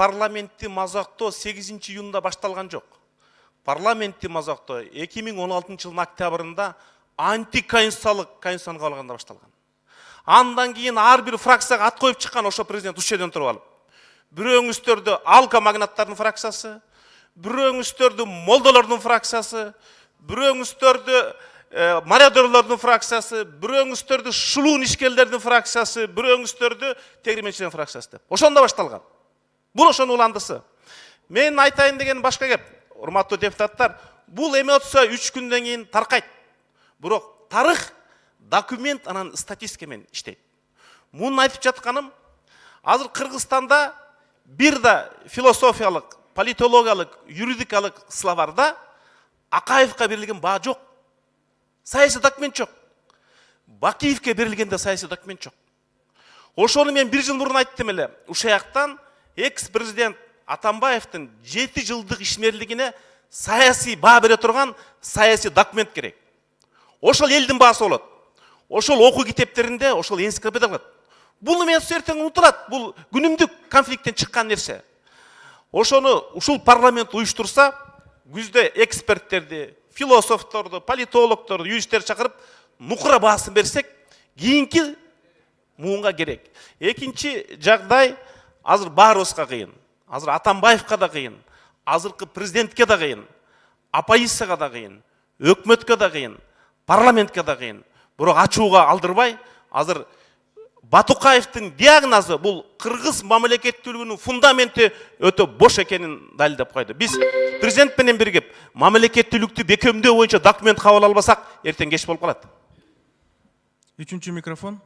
парламентти мазактоо 8 июнда башталган жок. Парламентти мазактоо 2016 жылдын октябрында конституциянын кабылганда башталган. Андан кийин ар бир фракцияга ат коюп чыккан ошо президент ушул жерден туруп алып. Бирөөңүздөрдү алка магнаттардын фракциясы, бирөөңүздөрдү молдолордун фракциясы, бирөөңүздөрдү мародерлордун фракциясы, бирөөңүздөрдү шулуун ишкерлердин фракциясы, бирөөңүздөрдү тегирменчилердин фракциясы деп. Ошондо башталган. Бул ошонун уландысы. Мен айтайын деген башка кеп, урматтуу депутаттар, бул эмоция 3 күндөн кийин таркайт. Бирок тарых документ анан статистика менен иштейт. Муну айтып жатканым, азыр Кыргызстанда бир да философиялык, политологиялык, юридикалык словарда Акаевка берилген баа жок. Саясий документ жок. Бакиевке берилгенде саясий документ жок. Ошону мен 1 жыл мурун айттым эле. Ушаяктан экс-президент Атамбаевдин 7 жылдык ишмерлигине саясий баа бере турган саясий документ керек. Ошол элдин баасы болот. Ошол окуу китептеринде, ошол энциклопедия болот. Бул мен эртең унутулат. Бул күнүмдүк конфликттен чыккан нерсе. Ошону ушул парламент уюштурса, күздө эксперттерди, философторду, политологторду, юристтерди чакырып, нукура баасын берсек, кийинки муунга керек. Экинчи жагдай азыр баарыбызга кыйын. Азыр Атамбаевка да кыйын. Азыркы президентке да кыйын. Оппозицияга да кыйын. Өкмөткө да кыйын. Парламентке да кыйын. Бирок ачууга алдырбай, азыр Батукаевдин диагнозу бул кыргыз мамлекеттүүлүгүнүн фундаменти өтө бош экенин далилдеп койду. Биз президент менен биригип мамлекеттүүлүктү бекемдөө боюнча документ кабыл албасак, эртең кеч болуп калат. Үчүнчү микрофон.